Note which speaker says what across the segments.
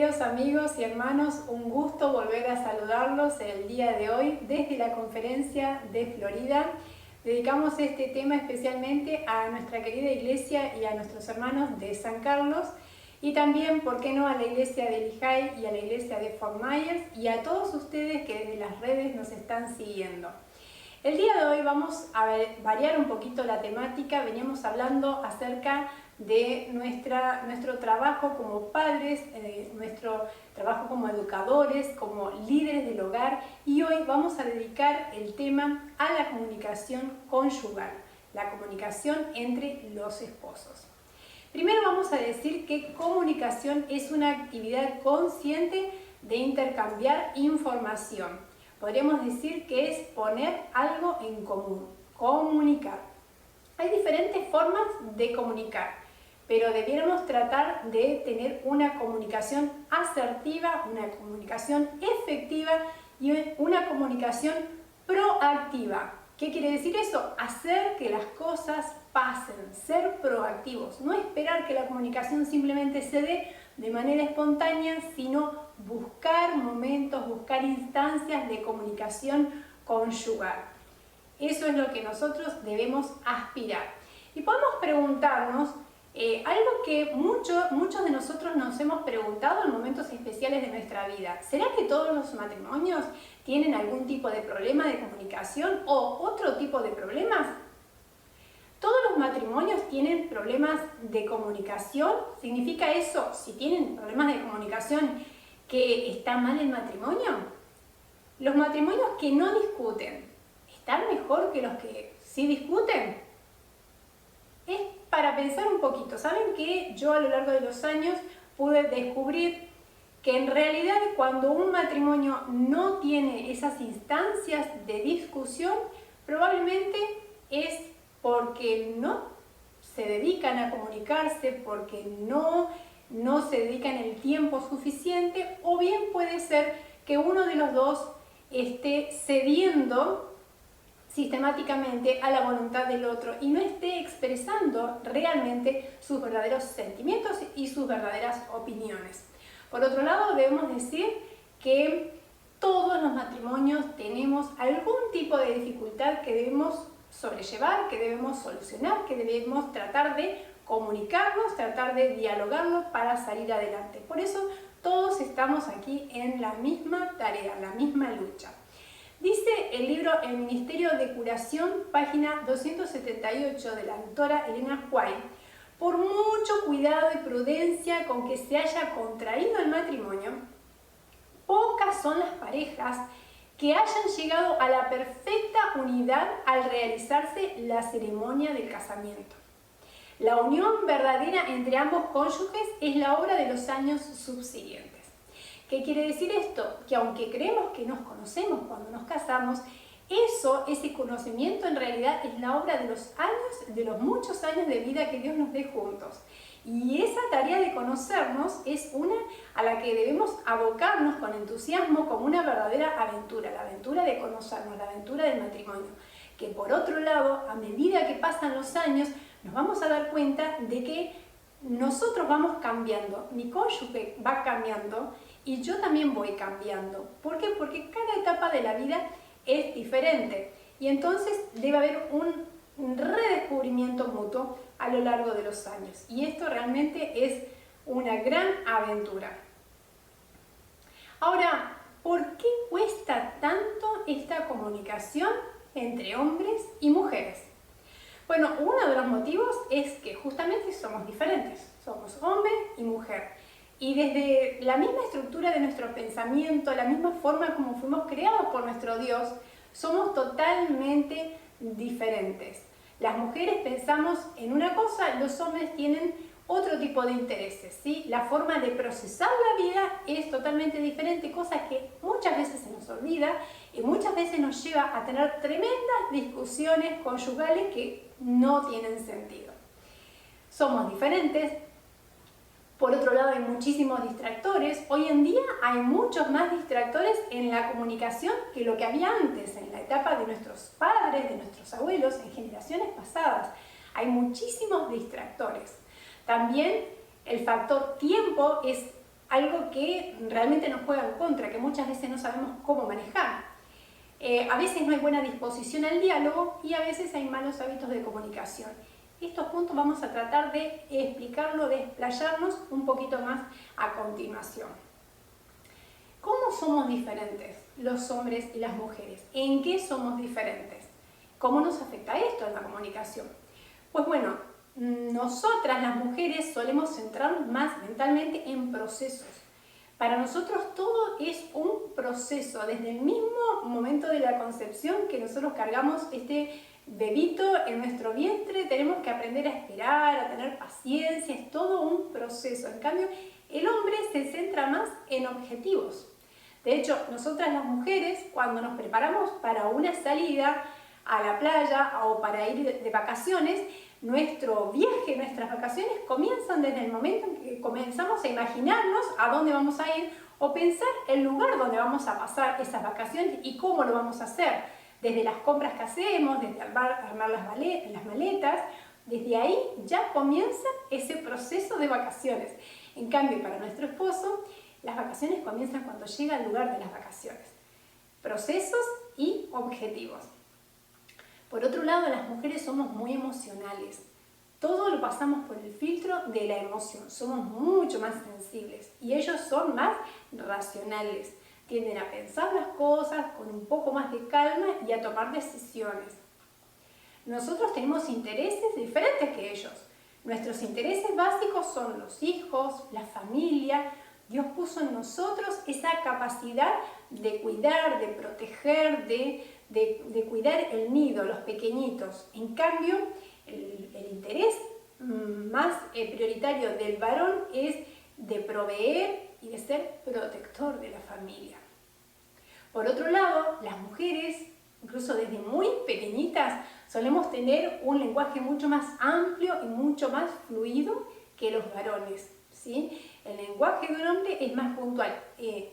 Speaker 1: queridos amigos y hermanos, un gusto volver a saludarlos el día de hoy desde la conferencia de Florida. Dedicamos este tema especialmente a nuestra querida iglesia y a nuestros hermanos de San Carlos y también, ¿por qué no?, a la iglesia de Lehigh y a la iglesia de Fort Myers y a todos ustedes que desde las redes nos están siguiendo. El día de hoy vamos a variar un poquito la temática. Veníamos hablando acerca de nuestro trabajo como padres, nuestro trabajo como educadores, como líderes del hogar, y hoy vamos a dedicar el tema a la comunicación conyugal, la comunicación entre los esposos. Primero vamos a decir que comunicación es una actividad consciente de intercambiar información. Podríamos decir que es poner algo en común, comunicar. Hay diferentes formas de comunicar, pero debiéramos tratar de tener una comunicación asertiva, una comunicación efectiva y una comunicación proactiva. ¿Qué quiere decir eso? Hacer que las cosas pasen, ser proactivos, no esperar que la comunicación simplemente se dé de manera espontánea, sino buscar momentos, buscar instancias de comunicación conyugal. Eso es lo que nosotros debemos aspirar. Y podemos preguntarnos algo que muchos de nosotros nos hemos preguntado en momentos especiales de nuestra vida. ¿Será que todos los matrimonios tienen algún tipo de problema de comunicación o otro tipo de problemas? ¿Todos los matrimonios tienen problemas de comunicación? ¿Significa eso, si tienen problemas de comunicación, que está mal el matrimonio? ¿Los matrimonios que no discuten están mejor que los que sí discuten? Es para pensar un poquito. ¿Saben que yo a lo largo de los años pude descubrir que en realidad cuando un matrimonio no tiene esas instancias de discusión, probablemente es porque no se dedican a comunicarse, porque no se dedican el tiempo suficiente, o bien puede ser que uno de los dos esté cediendo sistemáticamente a la voluntad del otro y no esté expresando realmente sus verdaderos sentimientos y sus verdaderas opiniones. Por otro lado, debemos decir que todos los matrimonios tenemos algún tipo de dificultad que debemos sobrellevar, que debemos solucionar, que debemos tratar de comunicarnos, tratar de dialogarlo para salir adelante. Por eso todos estamos aquí en la misma tarea, la misma lucha. Dice el libro El Ministerio de Curación, página 278 de la autora Elena White: por mucho cuidado y prudencia con que se haya contraído el matrimonio, pocas son las parejas que hayan llegado a la perfecta unidad al realizarse la ceremonia del casamiento. La unión verdadera entre ambos cónyuges es la obra de los años subsiguientes. ¿Qué quiere decir esto? Que aunque creemos que nos conocemos cuando nos casamos, ese conocimiento en realidad es la obra de los años, de los muchos años de vida que Dios nos dé juntos. Y esa tarea de conocernos es una a la que debemos abocarnos con entusiasmo como una verdadera aventura, la aventura de conocernos, la aventura del matrimonio. Que por otro lado, a medida que pasan los años, nos vamos a dar cuenta de que nosotros vamos cambiando, mi cónyuge va cambiando y yo también voy cambiando. ¿Por qué? Porque cada etapa de la vida es diferente y entonces debe haber un redescubrimiento mutuo a lo largo de los años, y esto realmente es una gran aventura. Ahora, ¿por qué cuesta tanto esta comunicación entre hombres y mujeres? Bueno, uno de los motivos es que justamente somos diferentes, somos hombre y mujer, y desde la misma estructura de nuestro pensamiento, la misma forma como fuimos creados por nuestro Dios, somos totalmente diferentes. Las mujeres pensamos en una cosa, los hombres tienen otro tipo de intereses, ¿sí? La forma de procesar la vida es totalmente diferente, cosa que muchas veces se nos olvida y muchas veces nos lleva a tener tremendas discusiones conyugales que no tienen sentido. Somos diferentes. Por otro lado, hay muchísimos distractores. Hoy en día hay muchos más distractores en la comunicación que lo que había antes, en la etapa de nuestros padres, de nuestros abuelos, en generaciones pasadas. Hay muchísimos distractores. También el factor tiempo es algo que realmente nos juega en contra, que muchas veces no sabemos cómo manejar. A veces no hay buena disposición al diálogo y a veces hay malos hábitos de comunicación. Estos puntos vamos a tratar de explicarlo, de explayarnos un poquito más a continuación. ¿Cómo somos diferentes los hombres y las mujeres? ¿En qué somos diferentes? ¿Cómo nos afecta esto en la comunicación? Pues bueno, nosotras las mujeres solemos centrarnos más mentalmente en procesos. Para nosotros todo es un proceso, desde el mismo momento de la concepción que nosotros cargamos este bebito en nuestro vientre, tenemos que aprender a esperar, a tener paciencia, es todo un proceso. En cambio, el hombre se centra más en objetivos. De hecho, nosotras las mujeres, cuando nos preparamos para una salida a la playa o para ir de vacaciones, nuestro viaje, nuestras vacaciones comienzan desde el momento en que comenzamos a imaginarnos a dónde vamos a ir o pensar el lugar donde vamos a pasar esas vacaciones y cómo lo vamos a hacer. Desde las compras que hacemos, desde armar las maletas, desde ahí ya comienza ese proceso de vacaciones. En cambio, para nuestro esposo, las vacaciones comienzan cuando llega al lugar de las vacaciones. Procesos y objetivos. Por otro lado, las mujeres somos muy emocionales. Todo lo pasamos por el filtro de la emoción. Somos mucho más sensibles y ellos son más racionales. Tienden a pensar las cosas con un poco más de calma y a tomar decisiones. Nosotros tenemos intereses diferentes que ellos. Nuestros intereses básicos son los hijos, la familia. Dios puso en nosotros esa capacidad de cuidar, de proteger, de cuidar el nido, los pequeñitos. En cambio, el interés más prioritario del varón es de proveer y de ser protector de la familia. Por otro lado, las mujeres, incluso desde muy pequeñitas, solemos tener un lenguaje mucho más amplio y mucho más fluido que los varones, ¿sí? El lenguaje de un hombre es más puntual,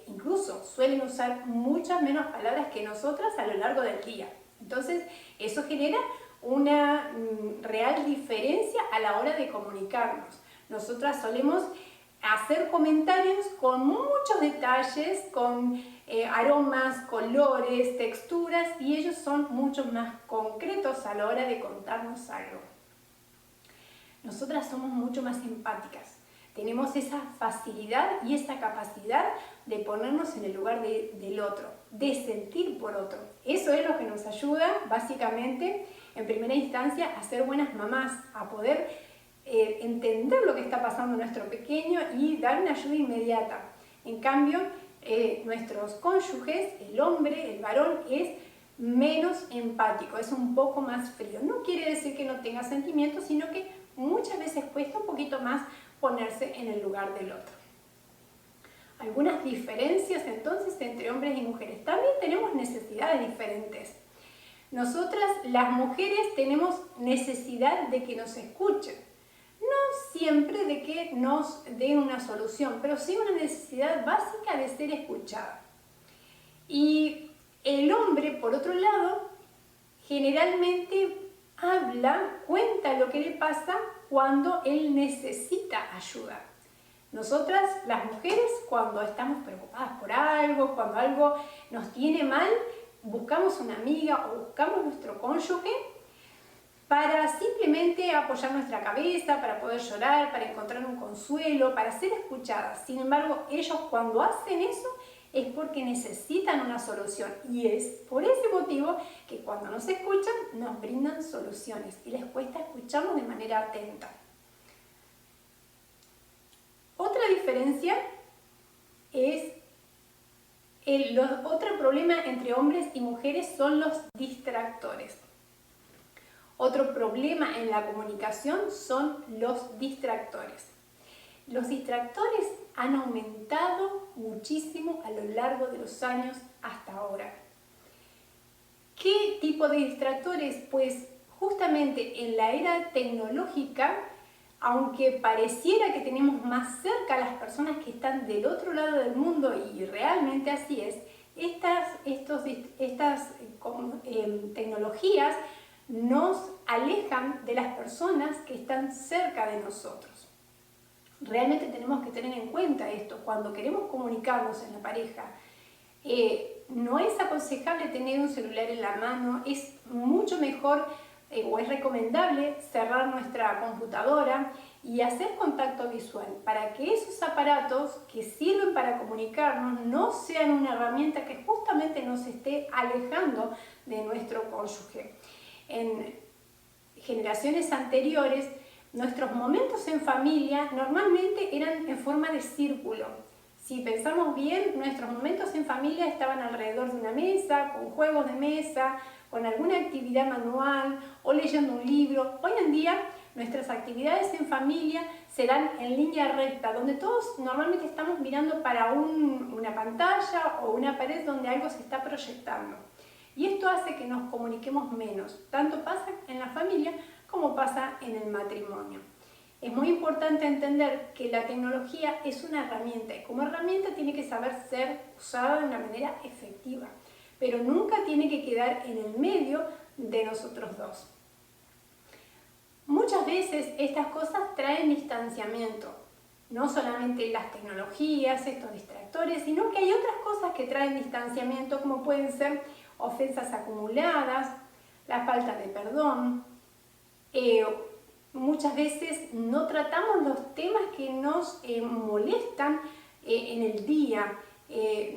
Speaker 1: incluso suelen usar muchas menos palabras que nosotras a lo largo del día. Entonces, eso genera una real diferencia a la hora de comunicarnos. Nosotras solemos hacer comentarios con muchos detalles, con aromas, colores, texturas, y ellos son mucho más concretos a la hora de contarnos algo. Nosotras somos mucho más empáticas. Tenemos esa facilidad y esa capacidad de ponernos en el lugar del otro, de sentir por otro. Eso es lo que nos ayuda, básicamente, en primera instancia, a ser buenas mamás, a poder entender lo que está pasando en nuestro pequeño y dar una ayuda inmediata. En cambio, nuestros cónyuges, el hombre, el varón, es menos empático, es un poco más frío. No quiere decir que no tenga sentimientos, sino que muchas veces cuesta un poquito más ponerse en el lugar del otro. Algunas diferencias entonces entre hombres y mujeres. También tenemos necesidades diferentes. Nosotras, las mujeres, tenemos necesidad de que nos escuchen. No siempre de que nos den una solución, pero sí una necesidad básica de ser escuchada. Y el hombre, por otro lado, generalmente habla, cuenta lo que le pasa cuando él necesita ayuda. Nosotras, las mujeres, cuando estamos preocupadas por algo, cuando algo nos tiene mal, buscamos una amiga o buscamos nuestro cónyuge para simplemente apoyar nuestra cabeza, para poder llorar, para encontrar un consuelo, para ser escuchadas. Sin embargo, ellos cuando hacen eso es porque necesitan una solución y es por ese motivo que cuando nos escuchan nos brindan soluciones y les cuesta escucharnos de manera atenta. Otra diferencia es otro problema entre hombres y mujeres son los distractores. Otro problema en la comunicación son los distractores. Los distractores han aumentado muchísimo a lo largo de los años hasta ahora. ¿Qué tipo de distractores? Pues justamente en la era tecnológica, aunque pareciera que tenemos más cerca a las personas que están del otro lado del mundo, y realmente así es, estas tecnologías nos alejan de las personas que están cerca de nosotros. realmente tenemos que tener en cuenta esto. Cuando queremos comunicarnos en la pareja, no es aconsejable tener un celular en la mano, es mucho mejor o es recomendable cerrar nuestra computadora y hacer contacto visual para que esos aparatos que sirven para comunicarnos no sean una herramienta que justamente nos esté alejando de nuestro cónyuge. En generaciones anteriores, nuestros momentos en familia normalmente eran en forma de círculo. Si pensamos bien, nuestros momentos en familia estaban alrededor de una mesa, con juegos de mesa, con alguna actividad manual o leyendo un libro. Hoy en día nuestras actividades en familia se dan en línea recta, donde todos normalmente estamos mirando para una pantalla o una pared donde algo se está proyectando. Y esto hace que nos comuniquemos menos. Tanto pasa en la familia como pasa en el matrimonio. Es muy importante entender que la tecnología es una herramienta y como herramienta tiene que saber ser usada de una manera efectiva, pero nunca tiene que quedar en el medio de nosotros dos. Muchas veces estas cosas traen distanciamiento, no solamente las tecnologías, estos distractores, sino que hay otras cosas que traen distanciamiento, como pueden ser ofensas acumuladas, la falta de perdón. Muchas veces no tratamos los temas que nos molestan en el día,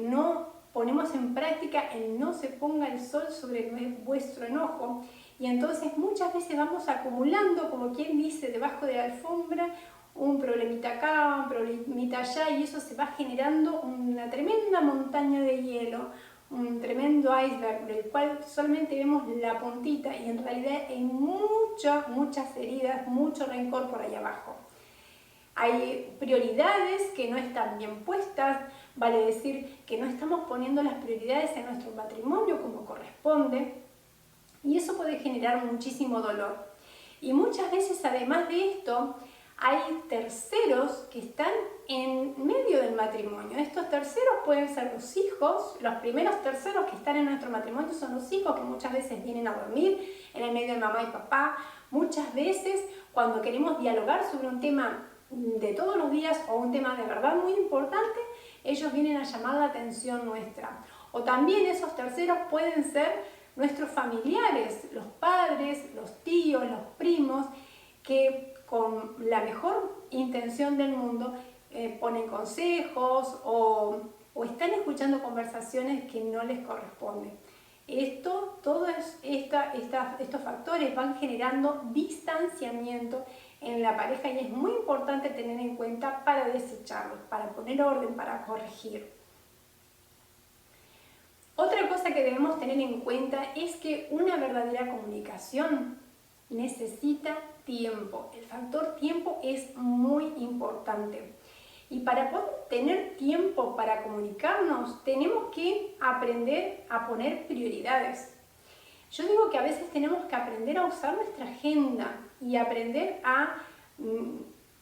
Speaker 1: no ponemos en práctica el no se ponga el sol sobre vuestro enojo y entonces muchas veces vamos acumulando, como quien dice, debajo de la alfombra, un problemita acá, un problemita allá y eso se va generando una tremenda montaña de hielo, un tremendo iceberg del cual solamente vemos la puntita y en realidad hay muchas heridas, mucho rencor por ahí abajo. Hay prioridades que no están bien puestas, vale decir que no estamos poniendo las prioridades en nuestro matrimonio como corresponde y eso puede generar muchísimo dolor. Y muchas veces además de esto hay terceros que están en medio del matrimonio. Estos terceros pueden ser los hijos. Los primeros terceros que están en nuestro matrimonio son los hijos que muchas veces vienen a dormir en el medio de mamá y papá. Muchas veces cuando queremos dialogar sobre un tema de todos los días o un tema de verdad muy importante, ellos vienen a llamar la atención nuestra. O también esos terceros pueden ser nuestros familiares, los padres, los tíos, los primos, que con la mejor intención del mundo ponen consejos o están escuchando conversaciones que no les corresponden. Todos estos factores van generando distanciamiento en la pareja y es muy importante tener en cuenta para desecharlos, para poner orden, para corregir. Otra cosa que debemos tener en cuenta es que una verdadera comunicación necesita tiempo. El factor tiempo es muy importante. Y para poder tener tiempo para comunicarnos, tenemos que aprender a poner prioridades. Yo digo que a veces tenemos que aprender a usar nuestra agenda y aprender a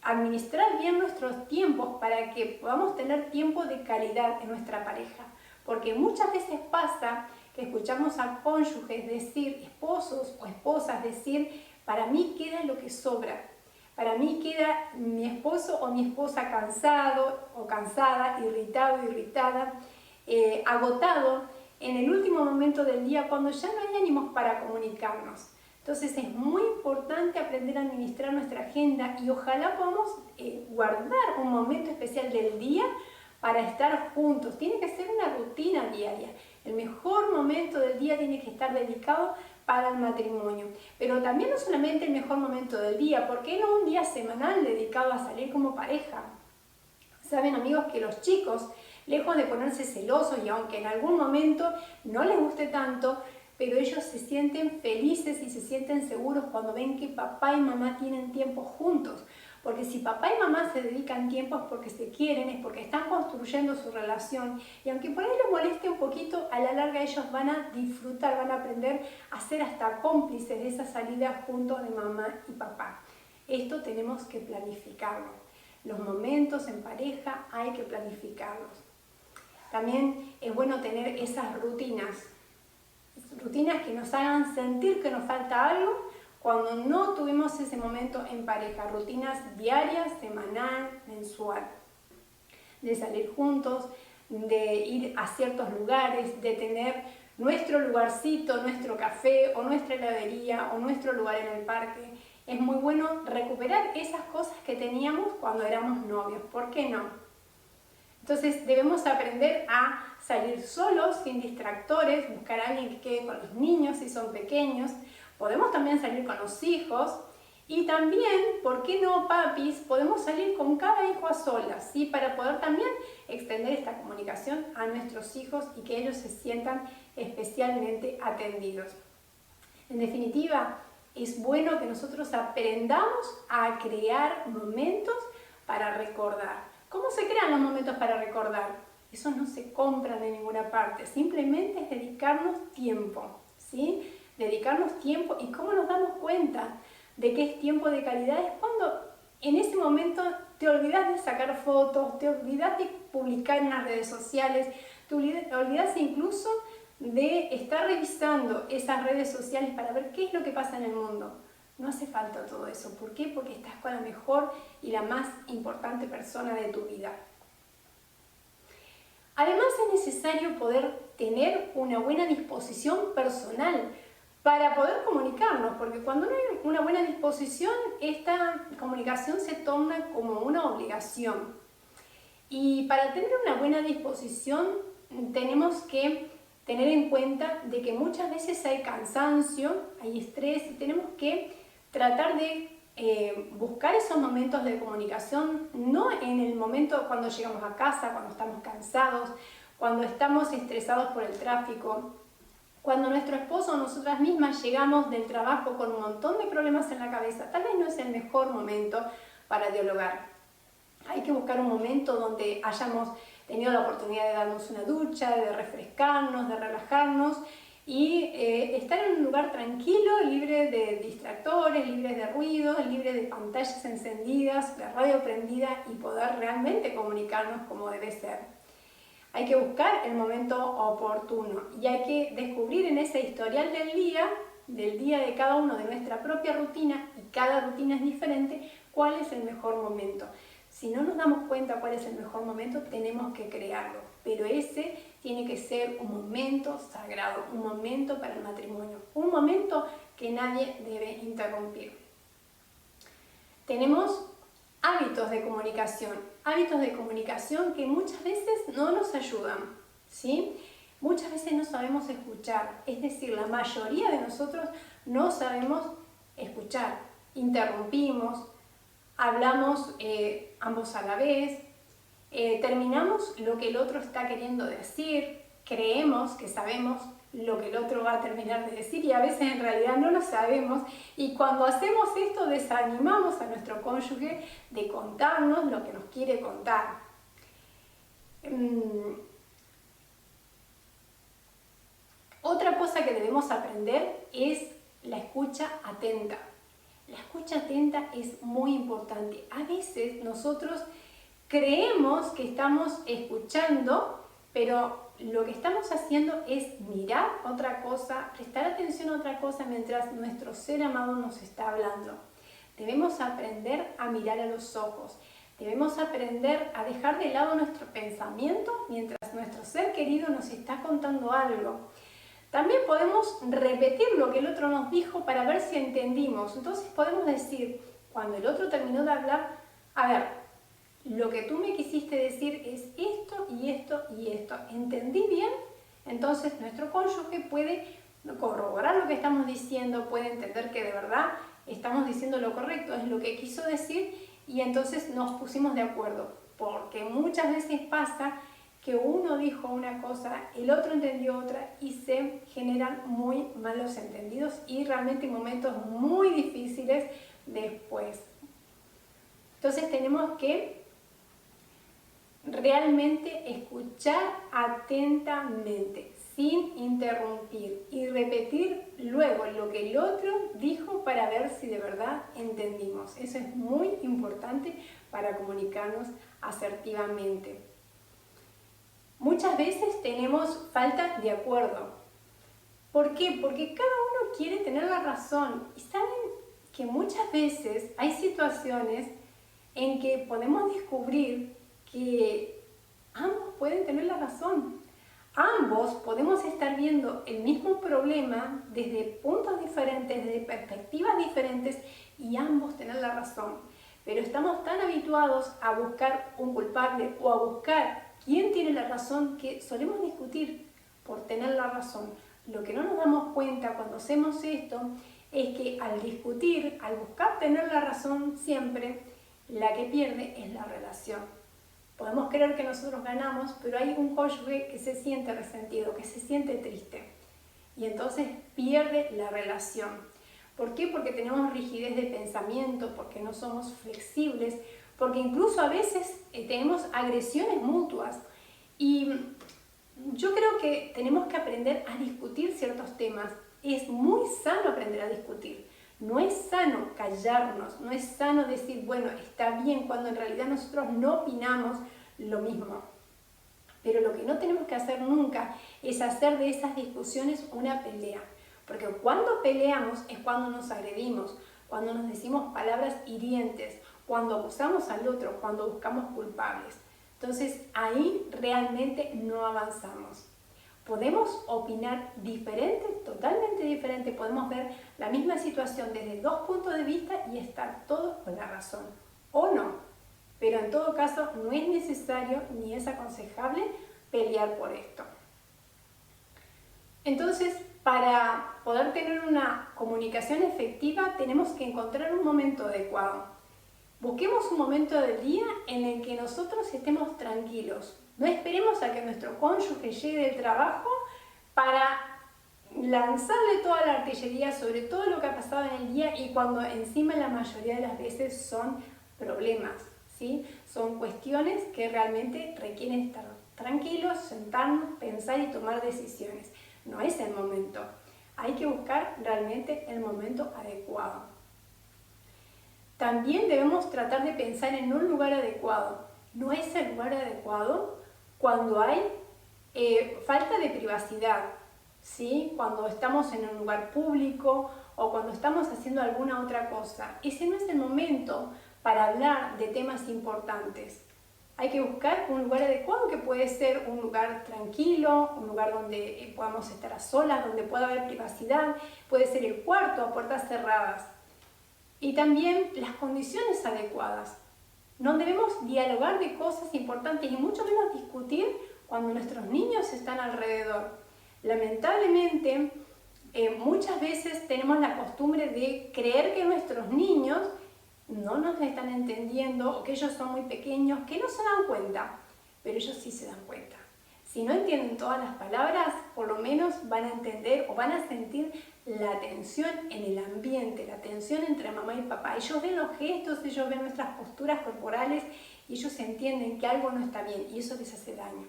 Speaker 1: administrar bien nuestros tiempos para que podamos tener tiempo de calidad en nuestra pareja. Porque muchas veces pasa que escuchamos a cónyuges decir, esposos o esposas decir, para mí queda lo que sobra. Para mí queda mi esposo o mi esposa cansado o cansada, irritado o irritada, agotado en el último momento del día cuando ya no hay ánimos para comunicarnos. Entonces es muy importante aprender a administrar nuestra agenda y ojalá podamos guardar un momento especial del día para estar juntos. Tiene que ser una rutina diaria. El mejor momento del día tiene que estar dedicado para el matrimonio. Pero también no solamente el mejor momento del día, ¿por qué no un día semanal dedicado a salir como pareja? Saben, amigos, que los chicos, lejos de ponerse celosos y aunque en algún momento no les guste tanto, pero ellos se sienten felices y se sienten seguros cuando ven que papá y mamá tienen tiempo juntos. Porque si papá y mamá se dedican tiempo es porque se quieren, es porque están construyendo su relación. Y aunque por ahí les moleste un poquito, a la larga ellos van a disfrutar, van a aprender a ser hasta cómplices de esa salida juntos de mamá y papá. Esto tenemos que planificarlo. Los momentos en pareja hay que planificarlos. También es bueno tener esas rutinas que nos hagan sentir que nos falta algo cuando no tuvimos ese momento en pareja, rutinas diarias, semanal, mensual, de salir juntos, de ir a ciertos lugares, de tener nuestro lugarcito, nuestro café o nuestra heladería o nuestro lugar en el parque. Es muy bueno recuperar esas cosas que teníamos cuando éramos novios, ¿por qué no? Entonces debemos aprender a salir solos, sin distractores, buscar a alguien que quede con los niños si son pequeños. Podemos también salir con los hijos y también, ¿por qué no, papis? Podemos salir con cada hijo a solas, ¿sí? Para poder también extender esta comunicación a nuestros hijos y que ellos se sientan especialmente atendidos. En definitiva, es bueno que nosotros aprendamos a crear momentos para recordar. ¿Cómo se crean los momentos para recordar? Eso no se compran en ninguna parte, simplemente es dedicarnos tiempo, ¿sí? Dedicarnos tiempo. ¿Y cómo nos damos cuenta de que es tiempo de calidad? Es cuando en ese momento te olvidas de sacar fotos, te olvidas de publicar en las redes sociales, te olvidas incluso de estar revisando esas redes sociales para ver qué es lo que pasa en el mundo. No hace falta todo eso. ¿Por qué? Porque estás con la mejor y la más importante persona de tu vida. Además es necesario poder tener una buena disposición personal para poder comunicarnos, porque cuando no hay una buena disposición, esta comunicación se torna como una obligación. Y para tener una buena disposición tenemos que tener en cuenta de que muchas veces hay cansancio, hay estrés y tenemos que tratar de buscar esos momentos de comunicación, no en el momento cuando llegamos a casa, cuando estamos cansados, cuando estamos estresados por el tráfico, cuando nuestro esposo o nosotras mismas llegamos del trabajo con un montón de problemas en la cabeza. Tal vez no es el mejor momento para dialogar. Hay que buscar un momento donde hayamos tenido la oportunidad de darnos una ducha, de refrescarnos, de relajarnos y estar en un lugar tranquilo, libre de distractores, libre de ruidos, libre de pantallas encendidas, de radio prendida y poder realmente comunicarnos como debe ser. Hay que buscar el momento oportuno y hay que descubrir en ese historial del día de cada uno, de nuestra propia rutina, y cada rutina es diferente, cuál es el mejor momento. Si no nos damos cuenta cuál es el mejor momento, tenemos que crearlo, pero ese tiene que ser un momento sagrado, un momento para el matrimonio, un momento que nadie debe interrumpir. Tenemos hábitos de comunicación que muchas veces no nos ayudan, ¿sí? Muchas veces no sabemos escuchar, es decir, la mayoría de nosotros no sabemos escuchar, interrumpimos, hablamos ambos a la vez, terminamos lo que el otro está queriendo decir, creemos que sabemos lo que el otro va a terminar de decir y a veces en realidad no lo sabemos, y cuando hacemos esto desanimamos a nuestro cónyuge de contarnos lo que nos quiere contar. Otra cosa que debemos aprender es la escucha atenta. La escucha atenta es muy importante. A veces nosotros creemos que estamos escuchando, pero lo que estamos haciendo es mirar otra cosa, prestar atención a otra cosa mientras nuestro ser amado nos está hablando. Debemos aprender a mirar a los ojos. Debemos aprender a dejar de lado nuestro pensamiento mientras nuestro ser querido nos está contando algo. También podemos repetir lo que el otro nos dijo para ver si entendimos. Entonces podemos decir, cuando el otro terminó de hablar, a ver, lo que tú me quisiste decir es esto y esto y esto. ¿Entendí bien? Entonces nuestro cónyuge puede corroborar lo que estamos diciendo, puede entender que de verdad estamos diciendo lo correcto, es lo que quiso decir, y entonces nos pusimos de acuerdo. Porque muchas veces pasa que uno dijo una cosa, el otro entendió otra y se generan muy malos entendidos y realmente momentos muy difíciles después. Entonces tenemos que realmente escuchar atentamente, sin interrumpir, y repetir luego lo que el otro dijo para ver si de verdad entendimos. Eso es muy importante para comunicarnos asertivamente. Muchas veces tenemos falta de acuerdo, ¿Por qué? Porque cada uno quiere tener la razón. Y saben que muchas veces hay situaciones en que podemos descubrir que ambos pueden tener la razón. Ambos podemos estar viendo el mismo problema desde puntos diferentes, desde perspectivas diferentes, y ambos tener la razón. Pero estamos tan habituados a buscar un culpable o a buscar quién tiene la razón que solemos discutir por tener la razón. Lo que no nos damos cuenta cuando hacemos esto es que al discutir, al buscar tener la razón siempre, la que pierde es la relación. Podemos creer que nosotros ganamos, pero hay un cónyuge que se siente resentido, que se siente triste, y entonces pierde la relación. ¿Por qué? Porque tenemos rigidez de pensamiento, porque no somos flexibles, porque incluso a veces tenemos agresiones mutuas. Y yo creo que tenemos que aprender a discutir ciertos temas. Es muy sano aprender a discutir. No es sano callarnos, no es sano decir, bueno, está bien, cuando en realidad nosotros no opinamos lo mismo. Pero lo que no tenemos que hacer nunca es hacer de esas discusiones una pelea. Porque cuando peleamos es cuando nos agredimos, cuando nos decimos palabras hirientes, cuando acusamos al otro, cuando buscamos culpables. Entonces ahí realmente no avanzamos. Podemos opinar diferente, totalmente diferente, podemos ver la misma situación desde dos puntos de vista y estar todos con la razón, o no. Pero en todo caso no es necesario ni es aconsejable pelear por esto. Entonces, para poder tener una comunicación efectiva tenemos que encontrar un momento adecuado. Busquemos un momento del día en el que nosotros estemos tranquilos. No esperemos a que nuestro cónyuge llegue del trabajo para lanzarle toda la artillería sobre todo lo que ha pasado en el día, y cuando encima la mayoría de las veces son problemas, ¿sí? Son cuestiones que realmente requieren estar tranquilos, sentarnos, pensar y tomar decisiones. No es el momento. Hay que buscar realmente el momento adecuado. También debemos tratar de pensar en un lugar adecuado. No es el lugar adecuado cuando hay falta de privacidad, ¿sí? Cuando estamos en un lugar público o cuando estamos haciendo alguna otra cosa. Ese no es el momento para hablar de temas importantes. Hay que buscar un lugar adecuado, que puede ser un lugar tranquilo, un lugar donde podamos estar a solas, donde pueda haber privacidad, puede ser el cuarto a puertas cerradas. Y también las condiciones adecuadas. No debemos dialogar de cosas importantes y mucho menos discutir cuando nuestros niños están alrededor. Lamentablemente, muchas veces tenemos la costumbre de creer que nuestros niños no nos están entendiendo o que ellos son muy pequeños, que no se dan cuenta, pero ellos sí se dan cuenta. Si no entienden todas las palabras, por lo menos van a entender o van a sentir la tensión en el ambiente, la tensión entre mamá y papá. Ellos ven los gestos, ellos ven nuestras posturas corporales y ellos entienden que algo no está bien y eso les hace daño.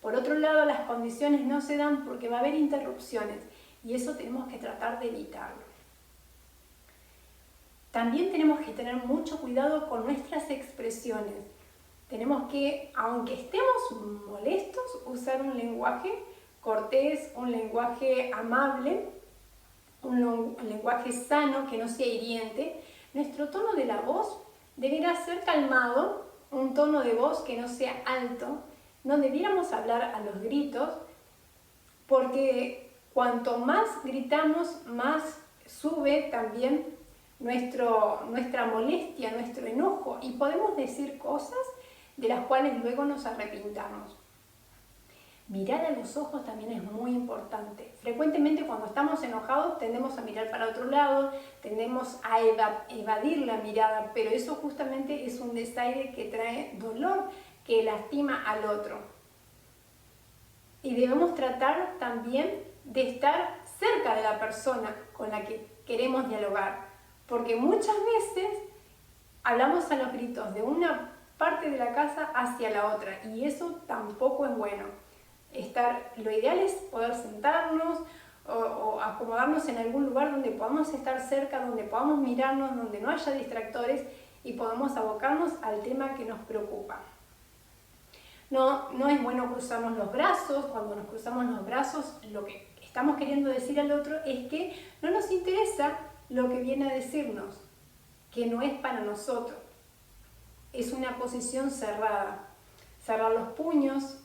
Speaker 1: Por otro lado, las condiciones no se dan porque va a haber interrupciones y eso tenemos que tratar de evitarlo. También tenemos que tener mucho cuidado con nuestras expresiones. Tenemos que, aunque estemos molestos, usar un lenguaje cortés, un lenguaje amable, un lenguaje sano, que no sea hiriente. Nuestro tono de la voz deberá ser calmado, un tono de voz que no sea alto. No debiéramos hablar a los gritos, porque cuanto más gritamos, más sube también nuestra molestia, nuestro enojo, y podemos decir cosas de las cuales luego nos arrepintamos. Mirar a los ojos también es muy importante. Frecuentemente cuando estamos enojados tendemos a mirar para otro lado, tendemos a evadir la mirada, pero eso justamente es un desaire que trae dolor, que lastima al otro. Y debemos tratar también de estar cerca de la persona con la que queremos dialogar, porque muchas veces hablamos a los gritos de una parte de la casa hacia la otra y eso tampoco es bueno. Lo ideal es poder sentarnos o acomodarnos en algún lugar donde podamos estar cerca, donde podamos mirarnos, donde no haya distractores y podamos abocarnos al tema que nos preocupa. No es bueno cruzarnos los brazos. Cuando nos cruzamos los brazos, lo que estamos queriendo decir al otro es que no nos interesa lo que viene a decirnos, que no es para nosotros. Es una posición cerrada. Cerrar los puños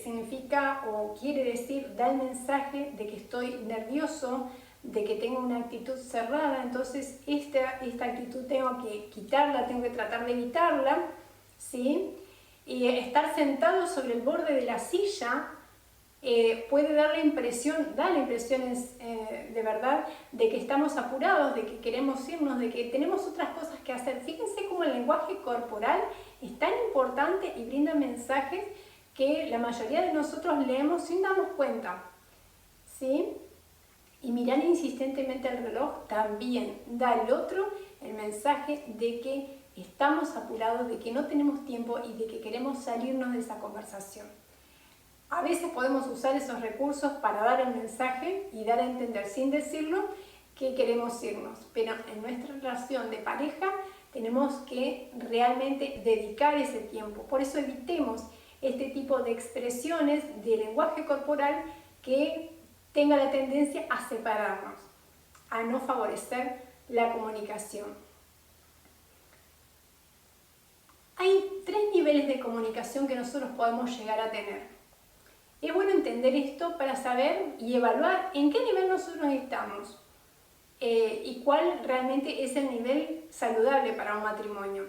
Speaker 1: significa o quiere decir, da el mensaje de que estoy nervioso, de que tengo una actitud cerrada, entonces esta actitud tengo que quitarla, tengo que tratar de evitarla, ¿sí? Y estar sentado sobre el borde de la silla puede dar la impresión, de verdad, de que estamos apurados, de que queremos irnos, de que tenemos otras cosas que hacer. Fíjense cómo el lenguaje corporal es tan importante y brinda mensajes que la mayoría de nosotros leemos sin darnos cuenta, ¿sí? Y mirar insistentemente el reloj también da al otro el mensaje de que estamos apurados, de que no tenemos tiempo y de que queremos salirnos de esa conversación. A veces podemos usar esos recursos para dar el mensaje y dar a entender sin decirlo que queremos irnos, pero en nuestra relación de pareja tenemos que realmente dedicar ese tiempo. Por eso evitemos este tipo de expresiones de lenguaje corporal que tenga la tendencia a separarnos, a no favorecer la comunicación. Hay 3 niveles de comunicación que nosotros podemos llegar a tener. Es bueno entender esto para saber y evaluar en qué nivel nosotros estamos y cuál realmente es el nivel saludable para un matrimonio.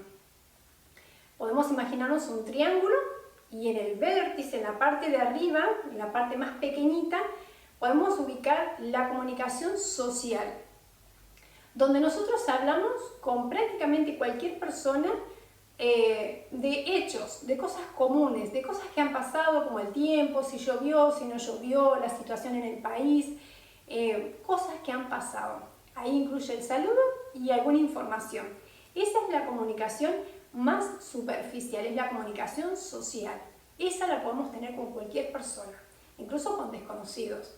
Speaker 1: Podemos imaginarnos un triángulo y en el vértice, en la parte de arriba, en la parte más pequeñita, podemos ubicar la comunicación social, donde nosotros hablamos con prácticamente cualquier persona de hechos, de cosas comunes, de cosas que han pasado como el tiempo, si llovió, si no llovió, la situación en el país, cosas que han pasado. Ahí incluye el saludo y alguna información. Esa es la comunicación más superficial, es la comunicación social. Esa la podemos tener con cualquier persona, incluso con desconocidos.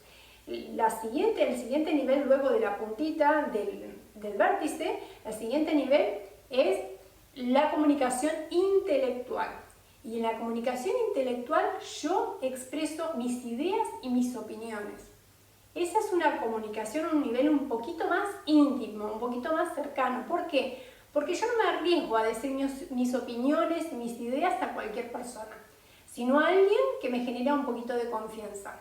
Speaker 1: El siguiente nivel, luego de la puntita del vértice, el siguiente nivel es la comunicación intelectual. Y en la comunicación intelectual yo expreso mis ideas y mis opiniones. Esa es una comunicación a un nivel un poquito más íntimo, un poquito más cercano. ¿Por qué? Porque yo no me arriesgo a decir mis opiniones, mis ideas a cualquier persona, sino a alguien que me genera un poquito de confianza.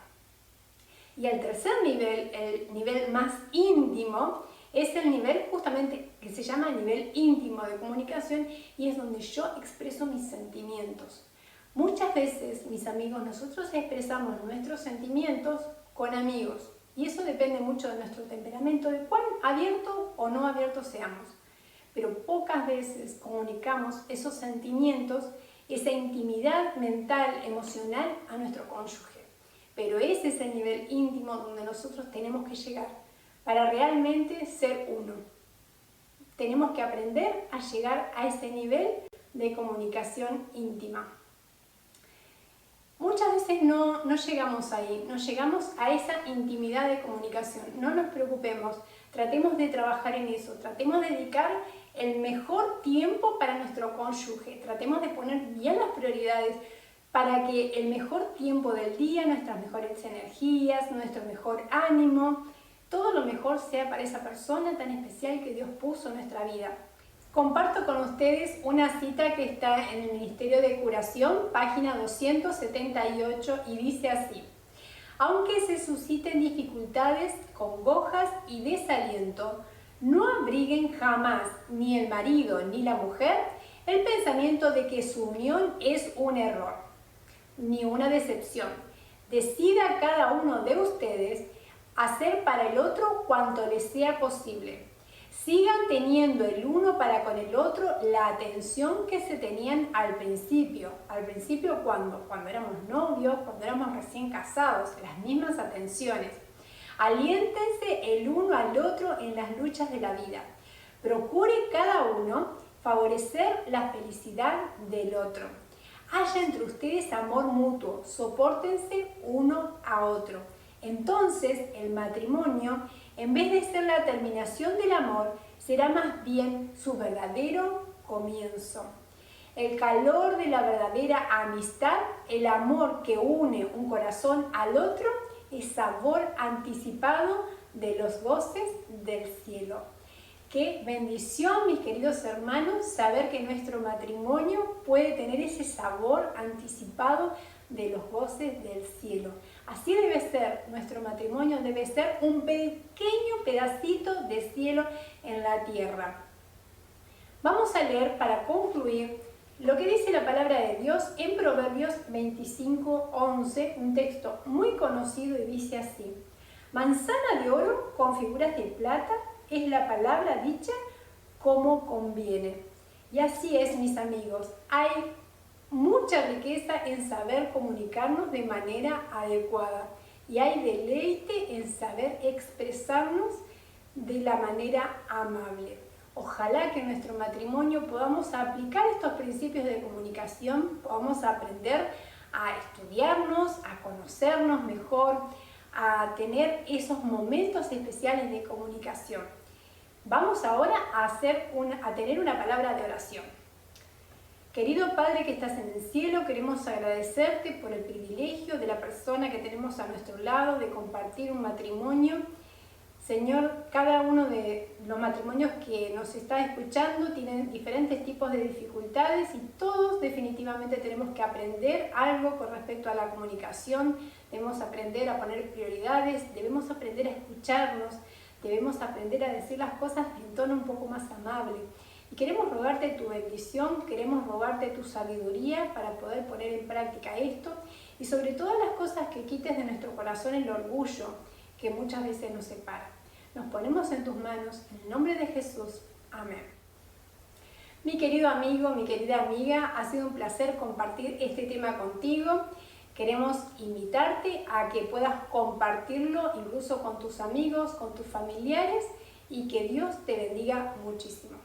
Speaker 1: Y el tercer nivel, el nivel más íntimo, es el nivel justamente que se llama nivel íntimo de comunicación y es donde yo expreso mis sentimientos. Muchas veces, mis amigos, nosotros expresamos nuestros sentimientos con amigos y eso depende mucho de nuestro temperamento, de cuán abierto o no abierto seamos. Pero pocas veces comunicamos esos sentimientos, esa intimidad mental, emocional a nuestro cónyuge. Pero ese es el nivel íntimo donde nosotros tenemos que llegar para realmente ser uno. Tenemos que aprender a llegar a ese nivel de comunicación íntima. Muchas veces no llegamos ahí, no llegamos a esa intimidad de comunicación. No nos preocupemos, tratemos de trabajar en eso, tratemos de dedicar el mejor tiempo para nuestro cónyuge, tratemos de poner bien las prioridades para que el mejor tiempo del día, nuestras mejores energías, nuestro mejor ánimo, todo lo mejor sea para esa persona tan especial que Dios puso en nuestra vida. Comparto con ustedes una cita que está en el Ministerio de Curación, página 278, y dice así: aunque se susciten dificultades, congojas y desaliento, no abriguen jamás ni el marido ni la mujer el pensamiento de que su unión es un error, ni una decepción. Decida cada uno de ustedes hacer para el otro cuanto les sea posible. Sigan teniendo el uno para con el otro la atención que se tenían al principio. ¿Al principio cuándo? Cuando éramos novios, cuando éramos recién casados, las mismas atenciones. Aliéntense el uno al otro en las luchas de la vida. Procure cada uno favorecer la felicidad del otro. Haya entre ustedes amor mutuo, sopórtense uno a otro. Entonces el matrimonio, en vez de ser la terminación del amor, será más bien su verdadero comienzo. El calor de la verdadera amistad, el amor que une un corazón al otro, es sabor anticipado de los goces del cielo. Qué bendición, mis queridos hermanos, saber que nuestro matrimonio puede tener ese sabor anticipado de los goces del cielo. Así debe ser, nuestro matrimonio debe ser un pequeño pedacito de cielo en la tierra. Vamos a leer para concluir lo que dice la palabra de Dios en Proverbios 25:11, un texto muy conocido y dice así: manzana de oro con figuras de plata es la palabra dicha como conviene. Y así es, mis amigos, hay mucha riqueza en saber comunicarnos de manera adecuada y hay deleite en saber expresarnos de la manera amable. Ojalá que en nuestro matrimonio podamos aplicar estos principios de comunicación, podamos aprender a estudiarnos, a conocernos mejor, a tener esos momentos especiales de comunicación. Vamos ahora a tener una palabra de oración. Querido Padre que estás en el cielo, queremos agradecerte por el privilegio de la persona que tenemos a nuestro lado de compartir un matrimonio. Señor, cada uno de los matrimonios que nos está escuchando tienen diferentes tipos de dificultades y todos definitivamente tenemos que aprender algo con respecto a la comunicación. Debemos aprender a poner prioridades, debemos aprender a escucharnos, debemos aprender a decir las cosas en tono un poco más amable. Y queremos rogarte tu bendición, queremos rogarte tu sabiduría para poder poner en práctica esto y sobre todas las cosas que quites de nuestro corazón el orgullo que muchas veces nos separa. Nos ponemos en tus manos, en el nombre de Jesús. Amén. Mi querido amigo, mi querida amiga, ha sido un placer compartir este tema contigo. Queremos invitarte a que puedas compartirlo incluso con tus amigos, con tus familiares y que Dios te bendiga muchísimo.